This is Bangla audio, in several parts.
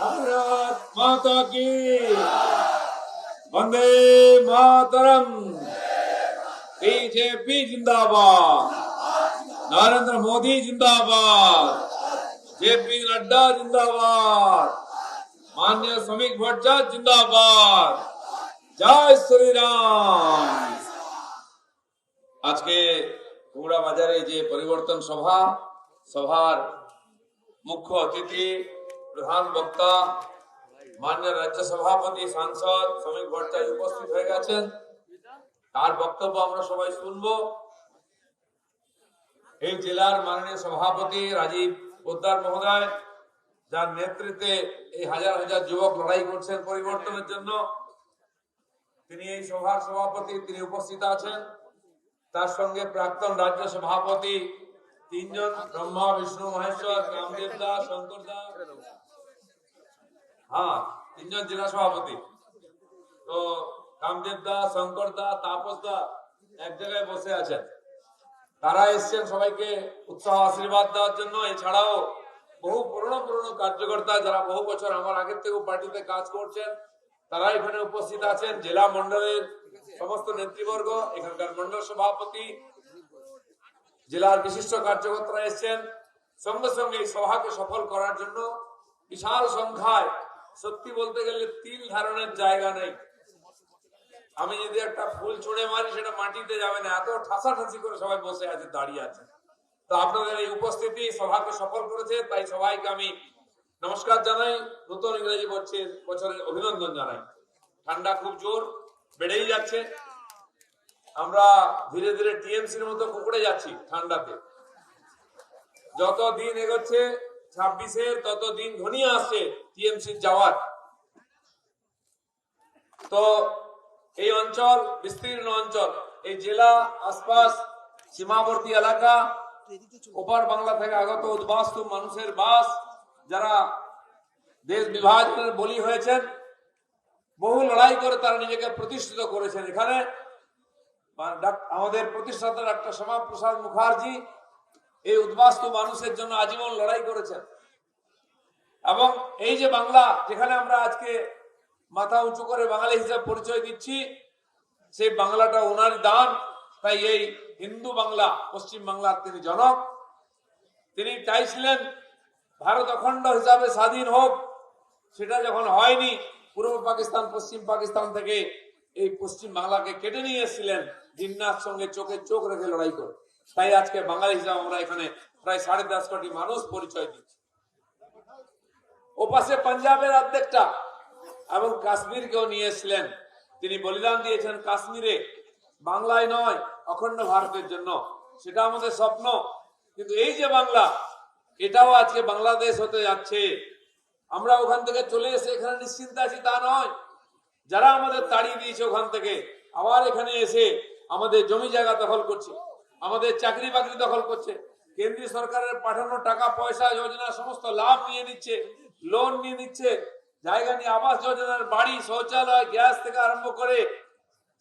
भारत माता की वंदे मातरम। बीजेपी जिंदाबाद, नरेंद्र मोदी जिंदाबाद, जेपी नड्डा जिंदाबाद, माननीय श्रमिक भट्टाचार्य जिंदाबाद। जय श्री राम। आज के कुमड़ा बाजारे जे परिवर्तन सभा सभार मुख्य अतिथि प्रधान वक्ता माननीय राज्य सभापति सांसद শ্রমিক ভট্টাচার্য উপস্থিত হয়ে গেছেন। তার বক্তব্য আমরা সবাই শুনবো। এই জেলার মাননীয় সভাপতি রাজীব পোদ্দার মহোদয়, যার নেতৃত্বে এই হাজার হাজার যুবক লড়াই করছেন পরিবর্তনের জন্য, তিনি এই সভার সভাপতি, তিনি উপস্থিত আছেন। তার সঙ্গে প্রাক্তন রাজ্য সভাপতি তিনজন, ব্রহ্মা বিষ্ণু মহেশ্বর, কামদেব দা, শঙ্কর দা, তিনজন জেলা সভাপতি। তো কামদেব দা, শঙ্কর দা, তাপস দা এক জায়গায় বসে আছেন। তারা এসছেন সবাইকে উৎসাহ আশীর্বাদ দেওয়ার জন্য। এছাড়াও বহু পুরনো কার্যকর্তা যারা বহু বছর আমার আগের থেকে পার্টিতে কাজ করছেন, তারা এখানে উপস্থিত আছেন। জেলা মন্ডলের সমস্ত নেতৃবর্গ, এখানকার মন্ডল সভাপতি, জেলার বিশিষ্ট কার্যকর্তারা এসছেন। সঙ্গে সঙ্গে এই সভাকে সফল করার জন্য বিশাল সংখ্যায়, সত্যি বলতে গেলে তিল ধারণের জায়গা নেই। আমি যদি একটা ফুল ছুঁড়ে মারি সেটা মাটিতে যাবে না, এত ঠাসাঠাসি করে সবাই বসে আছে, দাঁড়িয়ে আছে। তো আপনাদের এই উপস্থিতি সভাকে সফল করেছে, তাই সবাইকে আমি নমস্কার জানাই, নতুন ইংরেজি বছরের অভিনন্দন জানাই। ঠান্ডা খুব জোর বেড়েই যাচ্ছে। আমরা ধীরে ধীরে টিএমসির মতো কুকুড়ে যাচ্ছি ঠান্ডাতে। যত দিন এগোচ্ছে 26-এর, তত দিন ঘনিয়ে আসছে টিএমসির যাওয়ার। তো এই অঞ্চল বিস্তীর্ণ অঞ্চল, এই জেলা আশপাশ সীমাবর্তী এলাকা, ওপার বাংলা থেকে আগত উদ্বাস্তু মানুষের বাস, যারা দেশ বিভাজনের বলি হয়েছেন, বহু লড়াই করে তারা নিজেকে প্রতিষ্ঠিত করেছেন। এখানে আমাদের প্রতিষ্ঠাতা ডাক্তার শ্যামাপ্রসাদ মুখার্জি এই উদ্বাস্তু মানুষের জন্য আজীবন লড়াই করেছেন। এবং এই যে বাংলা, যেখানে আমরা আজকে মাথা উঁচু করে বাঙালি হিসাবে পরিচয় দিচ্ছি, সেই বাংলাটা ওনার দান। তাই এই হিন্দু বাংলা, পশ্চিম বাংলার তিনি জনক। তিনি চাইছিলেন ভারত অখণ্ড হিসাবে স্বাধীন হোক। সেটা যখন হয়নি, পূর্ব পাকিস্তান পশ্চিম পাকিস্তান থেকে এই পশ্চিম বাংলাকে কেটে নিয়ে এসেছিলেন জিন্নার সঙ্গে চোখে চোখ রেখে লড়াই করে। তাই আজকে বাঙালি হিসাবে আমরা এখানে প্রায় 10.5 কোটি মানুষ পরিচয় দিচ্ছি। ওপাশে পাঞ্জাবের অর্ধেকটা এবং কাশ্মীরকেও নিয়ে এসেছিলেন। তিনি বলিদান দিয়েছেন কাশ্মীরে, বাংলায় নয়, অখণ্ড ভারতের জন্য। সেটা আমাদের স্বপ্ন। কিন্তু এই যে বাংলা, এটাও আজকে বাংলাদেশ হতে যাচ্ছে। আমরা ওখান থেকে চলে এসে এখানে নিশ্চিন্তে আছি তা নয়। যারা আমাদের তাড়িয়ে দিয়েছে ওখান থেকে, আবার এখানে এসে আমাদের জমি জায়গা দখল করছে, আমাদের চাকরি বাকরি দখল করছে, কেন্দ্রীয় সরকারের পাঠানো টাকা পয়সা যোজনা সমস্ত লাভ নিয়ে নিচ্ছে, লোন নিয়ে নিচ্ছে, জায়গা নিয়ে আবাস যোজনার বাড়ি, শৌচালয়, গ্যাস থেকে আরম্ভ করে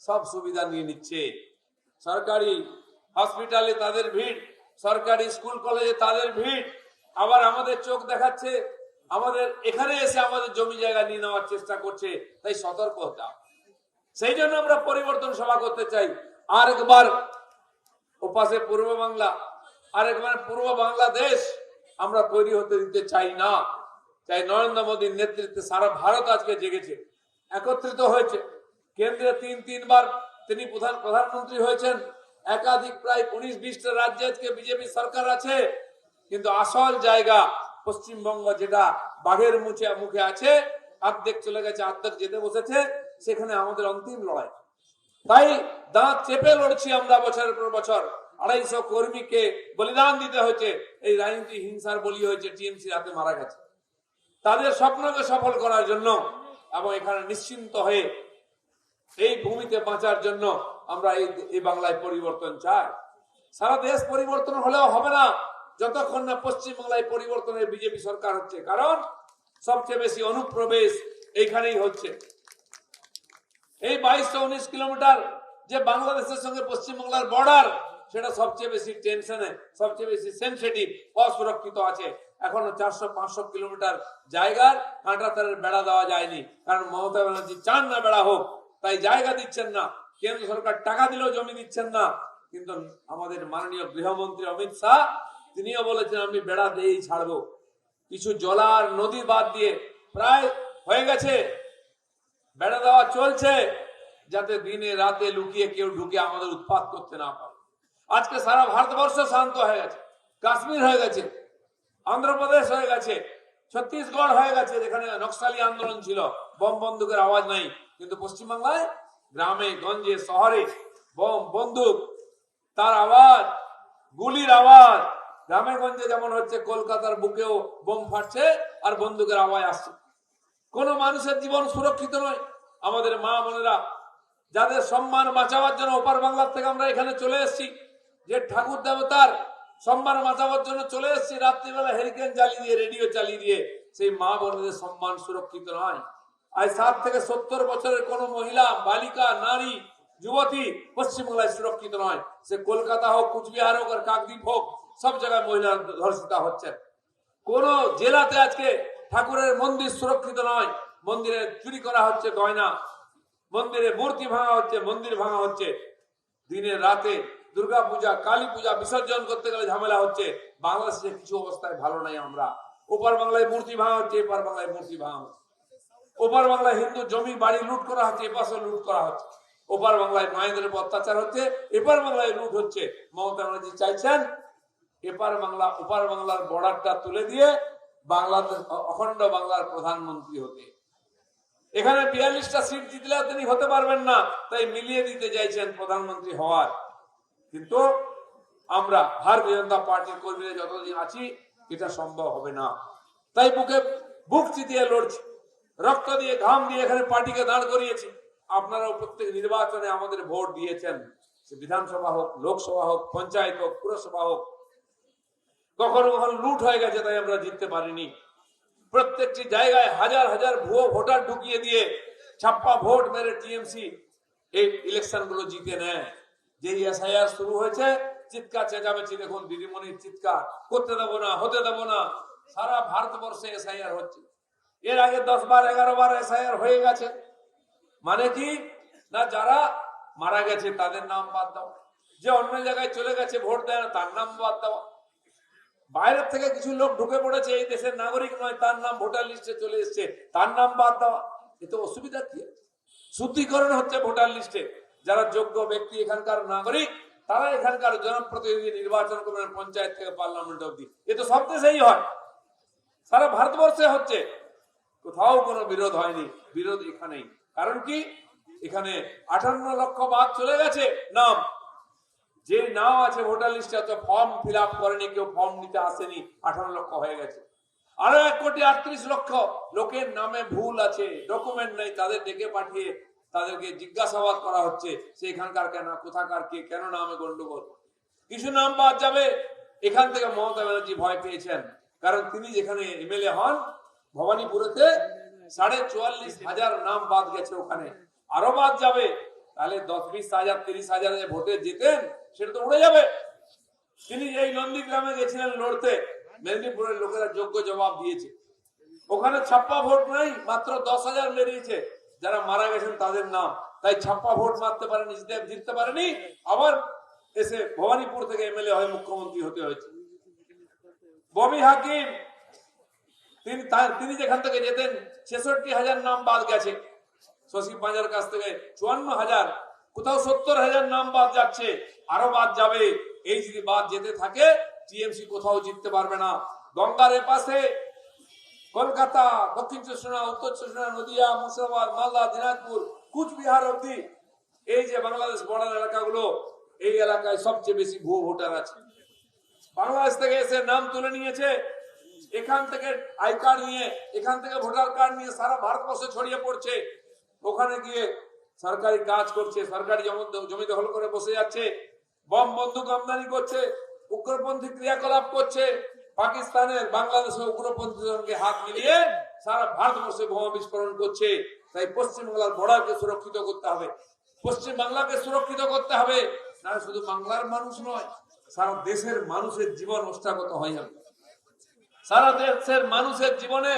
সব সুবিধা নিয়ে নিচ্ছে। সরকারি হসপিটালে তাদের ভিড়, সরকারি স্কুল কলেজে তাদের ভিড়। আবার আমাদের চোখ দেখাচ্ছে, আমাদের এখানে এসে আমাদের জমি জায়গা নিয়ে নেওয়ার চেষ্টা করছে। তাই সতর্ক হতে হবে। সেই জন্য আমরা পরিবর্তন সভা করতে চাই। আর একবার ওপাশে পূর্ব বাংলা, আর একবার পূর্ব বাংলাদেশ আমরা তৈরি হতে দিতে চাই না। চাই নরেন্দ্র মোদীর নেতৃত্বে সারা ভারত আজকে জেগেছে, একত্রিত হয়েছে। কেন্দ্রে তিনবার তিনি প্রধানমন্ত্রী হয়েছেন। একাধিক প্রায় 19-20টা রাজ্যে আজকে বিজেপি সরকার আছে। কিন্তু আসল জায়গা পশ্চিমবঙ্গ, যেটা বাঘের মুখে আছে, অর্ধেক চলে গেছে, অর্ধেক যেতে বসেছে, সেখানে আমাদের অন্তিম লড়াই। তাই দাঁত চেপে লড়ছি আমরা বছরের পর বছর। 250 কর্মীকে বলিদান দিতে হয়েছে, এই রাজনীতি হিংসার বলি হয়েছে, টিএমসির হাতে মারা গেছে। তাদের স্বপ্নকে সফল করার জন্য এবং এখানে নিশ্চিন্ত হয়ে এই ভূমিতে বাঁচার জন্য আমরা এই বাংলায় পরিবর্তন চাই। সারা দেশ পরিবর্তন হলেও হবে না যতক্ষণ না পশ্চিম বাংলায় পরিবর্তনের বিজেপি সরকার হচ্ছে। কারণ সবচেয়ে বেশি অনুপ্রবেশ এইখানেই হচ্ছে। এই 2219 কিলোমিটার যে বাংলাদেশের সঙ্গে পশ্চিম বাংলার বর্ডার, সেটা সবচেয়ে বেশি টেনশনে, সবচেয়ে বেশি সেনসিটিভ, অসুরক্ষিত আছে। এখনো 400-500 কিলোমিটার জায়গার কাঁটাতারের বেড়া দেওয়া যায়নি, কারণ মমতা ব্যানার্জি চান না বেড়া হোক, তাই জায়গা দিচ্ছেন না। কেন্দ্র সরকার টাকা দিলেও জমি দিচ্ছেন না। কিন্তু আমাদের মাননীয় গৃহমন্ত্রী অমিত শাহ তিনিও বলেছেন আমি বেড়া দিয়েই ছাড়বো। কিছু জলার নদী বাদ দিয়ে প্রায় হয়ে গেছে, বেড়া দেওয়া চলছে, যাতে দিনে রাতে লুকিয়ে কেউ ঢুকে আমাদের উৎপাত করতে না পারে। আজকে সারা ভারতবর্ষ শান্ত হয়ে গেছে, কাশ্মীর হয়ে গেছে, অন্ধ্রপ্রদেশ হয়ে গেছে, ছত্তিশগড় হয়ে গেছে, যেখানে নকশালি আন্দোলন ছিল, বোম বন্দুকের আওয়াজ নাই। কিন্তু পশ্চিমবাংলায় গ্রামে গঞ্জে শহরে বোম বন্দুক তার আওয়াজ, গুলির আওয়াজ। গ্রামে গঞ্জে যেমন হচ্ছে, কলকাতার বুকেও বোম ফাটছে আর বন্দুকের আওয়াজ আসছে। কোন মানুষের জীবন সুরক্ষিত নয়। আমাদের মা বোনেরা যাদের সম্মান বাঁচাবার জন্য ওপার বাংলার থেকে আমরা এখানে চলে এসেছি, যে ঠাকুর দেবতার সম্মান বাঁচাবার জন্য চলে এসেছি, রাত্রিবেলা হেরিকেন জ্বালিয়ে দিয়ে, রেডিও চালিয়ে দিয়ে, সেই মা বোনদের সম্মান সুরক্ষিত নয়। আজ 60 থেকে 70 বছরের কোন মহিলা, বালিকা, নারী, যুবতী পশ্চিমবাংলায় সুরক্ষিত নয়। সে কলকাতা হোক, কুচবিহার হোক আর কাকদ্বীপ হোক, সব জায়গায় মহিলা ধর্ষিতা হচ্ছে। কোন জেলাতে আজকে ঠাকুরের মন্দির সুরক্ষিত নয়। মন্দিরে চুরি করা হচ্ছে গয়না, মন্দিরে মূর্তি ভাঙা হচ্ছে, মন্দির ভাঙা হচ্ছে। দিনে রাতে দুর্গা পূজা, কালী পূজা বিসর্জন করতে গেলে ঝামেলা হচ্ছে। বাংলাদেশে কিছু অবস্থায় ভালো নাই আমরা। ওপার বাংলায় মূর্তি ভাঙা হচ্ছে, এপার বাংলায় মূর্তি ভাঙা হচ্ছে। ওপার বাংলায় হিন্দু জমি বাড়ি লুট করা হচ্ছে, এপাশে লুট করা হচ্ছে। ওপার বাংলায় মায়েদের উপর অত্যাচার হচ্ছে, এপার বাংলায় লুট হচ্ছে। মমতা ব্যানার্জি চাইছেন এপার বাংলা ওপার বাংলার বর্ডারটা তুলে দিয়ে বাংলাদেশ অখণ্ড বাংলার প্রধানমন্ত্রী হতে। এখানে 42টা সিট জিতলেও তিনি হতে পারবেন না, তাই মিলিয়ে দিতে চাইছেন প্রধানমন্ত্রী হওয়ার। কিন্তু আমরা ভারতীয় জনতা পার্টির কর্মীরা যতদিন আছি এটা সম্ভব হবে না। তাই বুকে বুক চিতিয়ে লড়ছি, রক্ত দিয়ে ঘাম দিয়ে এখানে পার্টিকে দাঁড় করিয়েছি। আপনারাও প্রত্যেক নির্বাচনে আমাদের ভোট দিয়েছেন, সে বিধানসভা হোক, লোকসভা হোক, পঞ্চায়েত হোক, পুরসভা হোক। কখনো কখনো লুট হয়ে গেছে, তাই আমরা জিততে পারিনি। প্রত্যেকটি জায়গায় হাজার হাজার ভুয়ো ভোটার ঢুকিয়ে দিয়ে ছাপ্পা ভোট মেরে টিএমসি এই ইলেকশন গুলো জিতে নেয়। যে এসআইআর শুরু হয়েছে, চিৎকার চেঁচামেচি দেখুন, দিদিমণির চিৎকার, করতে দেবো না, হতে দেবো না। সারা ভারতবর্ষে এসআইআর হচ্ছে। এর আগে 10 বার 11 বার এসআইআর হয়ে গেছে। মানে কি না, যারা মারা গেছে তাদের নাম বাদ দাও, যে অন্য জায়গায় চলে গেছে ভোট দেয় না তার নাম বাদ দেওয়া, বাইরের থেকে কিছু লোক ঢুকে পড়েছে, এই দেশের নাগরিক নয়, তার নাম ভোটার লিস্টে চলে এসছে, তার নাম বাদ দেওয়া। এতে অসুবিধা কি আছে? শুদ্ধিকরণ হচ্ছে ভোটার লিস্টে। যারা যোগ্য ব্যক্তি, এখানকার নাগরিক, তারা এখানকার জনপ্রতিনিধি নির্বাচন করবেন, পঞ্চায়েত থেকে পার্লামেন্ট অব্দি। এ তো সব দেশেই হয়, সারা ভারতবর্ষে হচ্ছে, কোথাও কোনো বিরোধ হয়নি। বিরোধ এখানেই। কারণ কি, এখানে 58 লক্ষ বাদ চলে গেছে নাম, যে নাম আছে ভোটার লিস্টে, অত ফর্ম ফিল আপ করেনি, কেউ ফর্ম নিতে আসেনি, 58 লক্ষ হয়ে গেছে। আরো 1,38,00,000 লোকের নামে ভুল আছে, ডকুমেন্ট নেই, তাদের ডেকে পাঠিয়ে তাদেরকে জিজ্ঞাসাবাদ করা হচ্ছে, সেখানকার কেন, কোথাকার কে, কেন নামে গন্ডগোল। কিছু নাম বাদ যাবে। এখান থেকে মমতা ব্যানার্জি ভয় পেয়েছেন, কারণ তিনি যেখানে এমএলএ হন, ভবানীপুরেতে 44,500 নাম বাদ গেছে, ওখানে আরো বাদ যাবে। তাহলে 10-20 হাজার 30 হাজার যে ভোটে জিতেন, সেটা তো উড়ে যাবে। তিনি এই নন্দীগ্রামে গেছিলেন লড়তে, মেদিনীপুরের লোকেরা যোগ্য জবাব দিয়েছে, ওখানে ছাপ্পা ভোট নাই, মাত্র 10,000 বেরিয়েছে, যারা মারা গেছেন তাদের নাম। তাই ছাপ্পা ভোট মারতে পারেনি, জিততে পারেনি, আবার এসে ভবানীপুর থেকে এমএলএ হয়ে মুখ্যমন্ত্রী হতে হয়েছে। ববি হাকিম, তিনি যেখান থেকে যেতেন, 66,000 নাম বাদ গেছে। শশী পাঁজার কাছ থেকে 54,000, কোথাও 70,000 নাম বাদ যাচ্ছে, আরো বাদ যাবে। এই যদি বাদ যেতে থাকে, টিএমসি কোথাও জিততে পারবে না। গঙ্গার এপাশে কলকাতা, দক্ষিণ চব্বিশ পরগনা, উত্তর চব্বিশ পরগনা, নদিয়া, মুর্শিদাবাদ, মালদা, দিনাজপুর, কুচবিহার অব্দি, এই যে বাংলাদেশ বর্ডার এলাকাগুলো, এই এলাকায় সবচেয়ে বেশি ভুয়ো ভোটার আছে। বাংলাদেশ থেকে এসে নাম তুলে নিয়েছে, এখান থেকে আই কার্ড নিয়ে, এখান থেকে ভোটার কার্ড নিয়ে সারা ভারতবর্ষে ছড়িয়ে পড়ছে। ওখানে গিয়ে সরকারি কাজ করছে, সরকারি জমি দখল করে বসে যাচ্ছে, বম বন্দুক আমদানি করছে, উগ্রপন্থী ক্রিয়াকলাপ করছে, পাকিস্তানের বাংলাদেশের উগ্রপন্থীদের সঙ্গে হাত মিলিয়ে সারা ভারতবর্ষে বোমা বিস্ফোরণ করছে। তাই পশ্চিমবাংলার বর্ডারকে সুরক্ষিত করতে হবে, পশ্চিম বাংলাকে সুরক্ষিত করতে হবে। না শুধু বাংলার মানুষ নয়, সারা দেশের মানুষের জীবন ওষ্ঠাগত হয়ে যাবে। সারা দেশের মানুষের জীবনে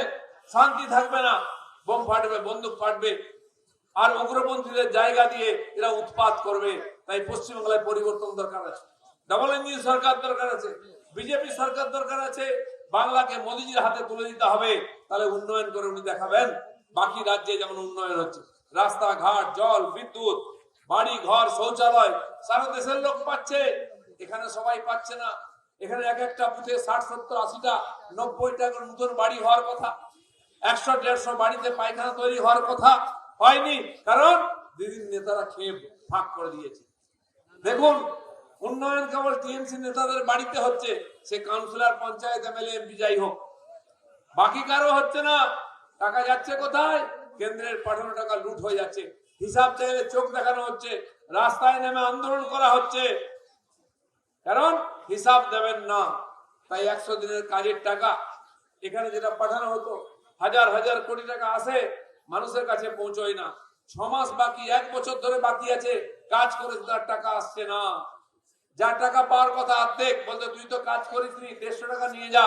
শান্তি থাকবে না, বোম ফাটবে, বন্দুক ফাটবে, আর উগ্রপন্থীদের জায়গা দিয়ে এরা উৎপাত করবে। তাই পশ্চিমবাংলায় পরিবর্তন দরকার আছে, ডাবল ইঞ্জিন সরকার দরকার আছে, বিজেপি সরকার দরকার আছে। বাংলাকে মোদিজির হাতে তুলে দিতে হবে, তাহলে উন্নয়ন করে উনি দেখাবেন। বাকি রাজ্যে যেমন উন্নয়ন হচ্ছে, রাস্তাঘাট, জল, বিদ্যুৎ, বাড়ি ঘর, শৌচালয় সারা দেশের লোক পাচ্ছে, এখানে সবাই পাচ্ছে না। এখানে এক একটা বুথে 60, 70, 80টা, 90টা নতুন বাড়ি হওয়ার কথা, 100, 150 বাড়িতে পায়খানা তৈরি হওয়ার কথা, হয়নি। কারণ দিদির নেতারা খেয়ে ভাগ করে দিয়েছে। দেখুন, উন্নয়ন কেবল টিএমসি নেতাদের বাড়িতে হচ্ছে, সে কাউন্সিলর, পঞ্চায়েত, এমএলএ, এমপি যাই হোক, বাকি কারো হচ্ছে না। টাকা যাচ্ছে কোথায়? কেন্দ্রের পাঠানো টাকা লুট হয়ে যাচ্ছে। হিসাব চাইলে চোখ দেখানো হচ্ছে, রাস্তায় নেমে আন্দোলন করা হচ্ছে, কারণ হিসাব দেবেন না। তাই 100 দিনের কাজের টাকা এখানে যেটা পাঠানো হতো, হাজার হাজার কোটি টাকা আসে, মানুষের কাছে পৌঁছয় না। 6 মাস বাকি, 1 বছর ধরে বাকি আছে, কাজ করে তার টাকা আসছে না। যার টাকা পাওয়ার কথা অর্ধেক, বলতে তুই তো কাজ করিস নি, 150 টাকা নিয়ে যা।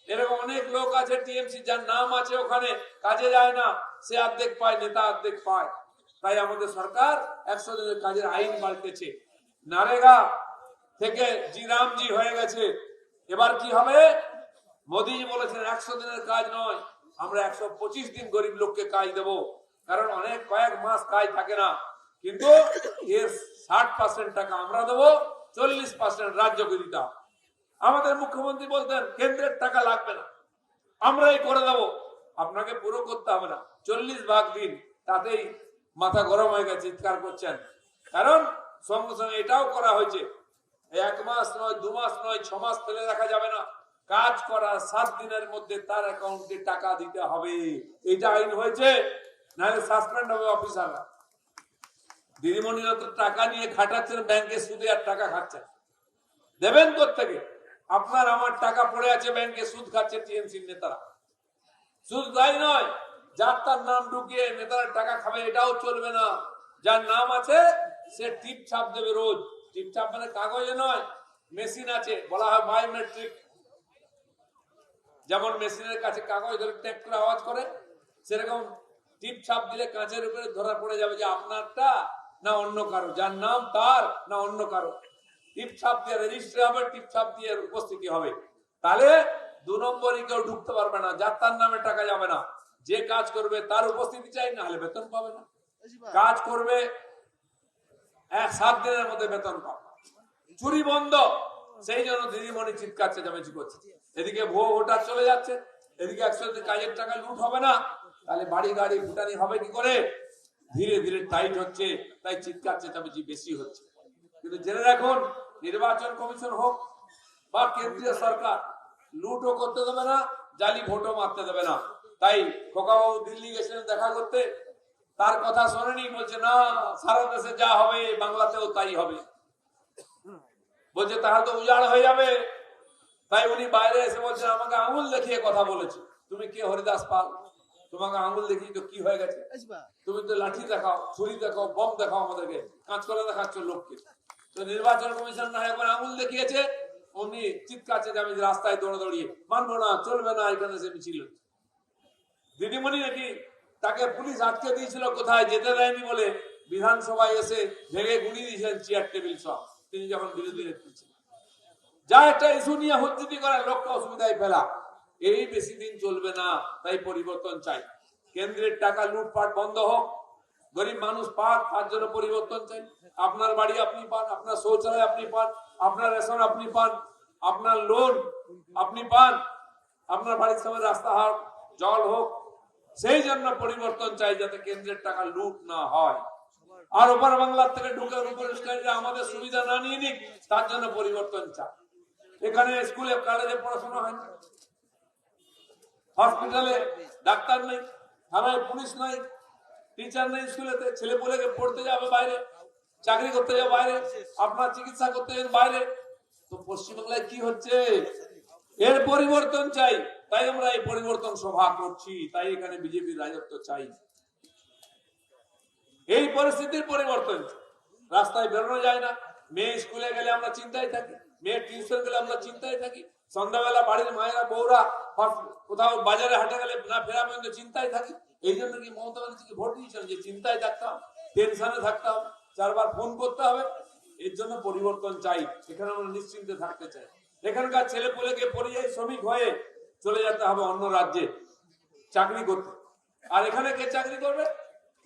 এরকম অনেক লোক আছে টিএমসি, যার নাম আছে ওখানে, কাজে যায় না, সে অর্ধেক পায়, নেতা অর্ধেক পায়। তাই আমাদের সরকার 100 দিনের কাজের আইন পাল্টেছে। নারেগা থেকে জিরামজি হয়ে গেছে। এবার কি হবে? মোদী বলেছেন 100 দিনের কাজ নয়, আমরা 125 দিন গরিব লোককে কাজ দেব। কারণ অনেক কয়েক মাস কাজ থাকে না, কিন্তু এর 60% টাকা আমরা দেবো, 40% রাজ্যকে দিতে হবে। আমাদের মুখ্যমন্ত্রী বলতেন কেন্দ্রের টাকা লাগবে না, আমরাই করে দেব, আপনাকে পুরো করতে হবে না, 40 ভাগ দিন। তাতেই মাথা গরম হয়ে গেছে, চিৎকার করছেন। কারণ সঙ্গে সঙ্গে এটাও করা হয়েছে, 1 মাস নয়, 2 মাস নয়, 6 মাস ফেলে রাখা যাবে না, কাজ করার 7 দিনের মধ্যে তার অ্যাকাউন্টে টাকা দিতে হবে। এটা আইন হয়েছে, নাহলে সাসপেন্ড হবে অফিসাররা। দিদিমণিরা তো টাকা নিয়ে খাটাচ্ছেন ব্যাংকে, সুদে আর টাকা খাচ্ছেন, দেবেন কোত্থেকে? আপনার আমার টাকা পড়ে আছে ব্যাংকে, সুদ খাচ্ছে টিএমসি নেতারা। শুধু তাই নয়, যার তার নাম ঢুকিয়ে নেতারা টাকা খাবে, এটাও চলবে না। যার নাম আছে সে টিপ ছাপ দেবে রোজ। টিপ ছাপ মানে কাগজে নয়, মেশিন আছে, বলা হয় বায়োমেট্রিক। যেমন মেশিনের কাছে কাগজ ধরে ট্যাপ করে আওয়াজ করে, সেরকম টিপ ছাপ দিলে কাঁচের উপরে ধরা পড়ে যাবে যে আপনারটা না অন্য কারো, যার নাম তার না অন্য কারো। টিপ ছাপ দিয়ে রেজিস্ট্রি হবে, টিপ ছাপ দিয়ে উপস্থিতি হবে। তাহলে 2 নম্বরই কেউ ঢুকতে পারবে না, যার তার নামে টাকা যাবে না। যে কাজ করবে তার উপস্থিতি চাই, না হলে বেতন পাবে না। কাজ করবে 7 দিনের মধ্যে বেতন পাবে। চুরি বন্ধ, সেই জন্য দিদিমণি চিৎকার চেঁচামেচি করছে। এদিকে ভুয়ো ভোটার চলে যাচ্ছে, এদিকে 100 দিন কাজের টাকা লুট হবে না, তাহলে বাড়ি গাড়ি ফুটানি হবে কি করে? ধীরে ধীরে টাইট হচ্ছে, তাই চিৎকার চেঁচামেচি বেশি হচ্ছে। কিন্তু জেনে রাখুন, নির্বাচন কমিশন হোক বা কেন্দ্রীয় সরকার লুটও করতে দেবে না, জালি ভোটও মারতে দেবে না। তাই খোকাবাবু দিল্লি গেছিলেন দেখা করতে, তার কথা শোনেনি, বলছে না সারা দেশে যা হবে বাংলাতেও তাই হবে। বলছে তাহলে তো উজাড় হয়ে যাবে। তাই উনি বাইরে এসে বলছেন আমাকে আঙুল দেখিয়ে কথা বলেছে। তুমি কে হরিদাস পাল? তোমাকে আঙুল দেখিয়ে তো কি হয়ে গেছে? তুমি তো লাঠি দেখাও, ছুরি দেখাও, বম দেখাও, আমাদেরকে কাঁচকলা দেখাচ্ছ লোককে। তো নির্বাচন কমিশন না একবার আঙুল দেখিয়েছে, উনি চিৎকার চেঁচামেচি, রাস্তায় দৌড়িয়ে মানবো না, চলবে না, এখানে সে মিছিল। দিদিমণি নাকি তাকে পুলিশ আটকে দিয়েছিল, কোথায় যেতে দেয়নি বলে, বিধানসভায় এসে ভেঙে গুড়িয়ে দিয়েছিলেন চেয়ার টেবিল সব, তিনি যখন বিরোধী নেত্রী ছিলেন। যা একটা ইস্যু নিয়ে হুজ্জুতি করার লোককে অসুবিধায় ফেলা, এই বেশি দিন চলবে না। তাই পরিবর্তন চাই, কেন্দ্রের টাকা লুটপাট বন্ধ হোক, গরিব মানুষ পাক, তার জন্য পরিবর্তন চাই। আপনার বাড়ি আপনি পান, আপনার শৌচালয় আপনি পান, আপনার রেশন আপনি পান, আপনার লোন আপনি পান, আপনার বাড়ির সামনে রাস্তাঘাট, জল হোক। সেই জন্য পরিবর্তন চাই, যাতে কেন্দ্রের টাকা লুট না হয়। আর ওপার বাংলার থেকে ঢুকে রূপরেশকারীরা আমাদের সুবিধা না নিয়ে নিক, তার জন্য পরিবর্তন চাই। এখানে স্কুলে কলেজে পড়াশোনা হয় না, হসপিটালে ডাক্তার নেই, থানায় পুলিশ নাই, টিচার নেই, স্কুলেতে ছেলে পুলেকে পড়তে যাবে বাইরে, চাকরি করতে যাবে বাইরে, আপনার চিকিৎসা করতে যাবে বাইরে। তো পশ্চিমবাংলায় কি হচ্ছে? এর পরিবর্তন চাই, তাই আমরা এই পরিবর্তন সভা করছি, তাই এখানে বিজেপির রাজত্ব চাই। এই পরিস্থিতির পরিবর্তন, রাস্তায় বেরোনো যায় না, মেয়ে স্কুলে গেলে আমরা চিন্তায় থাকি, মেয়ে টিউশন গেলে আমরা চিন্তায় থাকি, সন্ধ্যাবেলা বাড়ির মায়েরা বউরা কোথাও বাজারে হাটে গেলে না ফেরা পর্যন্ত চিন্তায় থাকি। এই জন্য কি মমতা ব্যানার্জিকে ভোট দিয়েছেন যে চিন্তায় থাকতাম, টেনশনে থাকতাম, 4 বার ফোন করতে হবে? এর জন্য পরিবর্তন চাই, এখানে আমরা নিশ্চিন্তে থাকতে চাই। এখানকার ছেলে পুলেকে পরিযায়ী শ্রমিক হয়ে চলে যেতে হবে অন্য রাজ্যে চাকরি করতে, আর এখানে কে চাকরি করবে,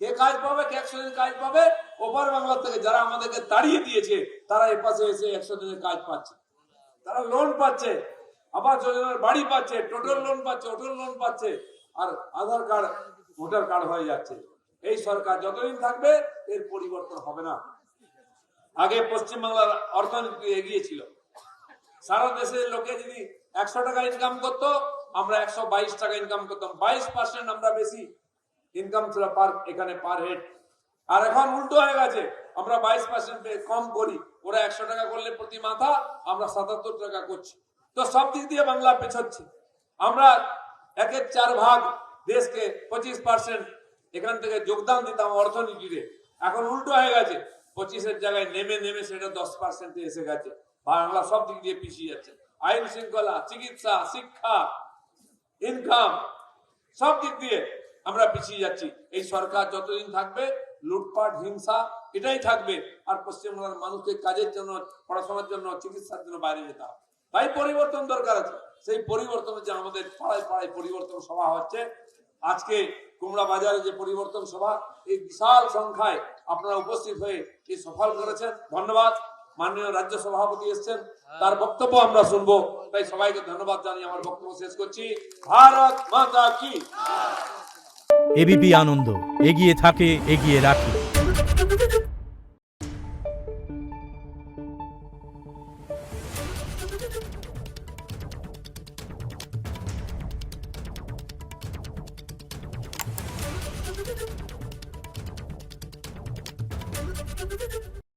কে কাজ পাবে, কে 100 দিন কাজ পাবে? ওপার বাংলা থেকে যারা আমাদেরকে তাড়িয়ে দিয়েছে তারা এপাশে এসে 100 দিনের কাজ পাচ্ছে, তারা লোন পাচ্ছে, আবাস যোজনার বাড়ি পাচ্ছে, টোটাল লোন পাচ্ছে, অটল লোন পাচ্ছে, আর আধার কার্ড ভোটার কার্ড হয়ে যাচ্ছে। এই সরকার যতদিন থাকবে এর পরিবর্তন হবে না। আগে পশ্চিমবাংলার অর্থনীতি এগিয়ে ছিল, সারা দেশের লোকে যদি 100 টাকা ইনকাম করতো, আমরা 122 টাকা ইনকাম করতাম, 22% আমরা বেশি ইনকাম ছিল এখানে পার হেড। আর এখন উল্টো হয়ে গেছে, আমরা 22% কম করি, ওরা 100 টাকা করলে প্রতি মাথা, আমরা 77 টাকা করছি। তো সব দিক দিয়ে বাংলা পেছচ্ছে। আমরা 1/4 ভাগ দেশকে 25% এখান থেকে যোগদান দিতাম অর্থনীতিতে, এখন উল্টো হয়ে গেছে, 25-এর জায়গায় নেমে নেমে সেটা 10% এসে গেছে। বাংলা সব দিক দিয়ে পিছিয়ে যাচ্ছে, আইন শৃঙ্খলা, চিকিৎসা, শিক্ষা, ইনকাম, সব দিক দিয়ে আমরা পিছিয়ে যাচ্ছি। এই সরকার যতদিন থাকবে লুটপাট, হিংসা এটাই থাকবে, আর পশ্চিমবাংলার মানুষকে কাজের জন্য, পড়াশোনার জন্য, চিকিৎসার জন্য বাইরে যেতে হবে। তাই পরিবর্তন দরকার আছে। সেই পরিবর্তনের যে আমাদের পাড়ায় পাড়ায় পরিবর্তন সভা হচ্ছে, আজকে কুমড়া বাজারে যে পরিবর্তন সভা, এই বিশাল সংখ্যায় আপনারা উপস্থিত হয়ে এই সফল করেছেন, ধন্যবাদ। মাননীয় রাজ্য সভাপতি এসেছেন, তার বক্তব্য আমরা শুনবো, তাই সবাইকে ধন্যবাদ জানিয়ে আমার বক্তব্য শেষ করছি। ভারত মাতা কি। এবিপি আনন্দ, এগিয়ে থাকে, এগিয়ে রাখে।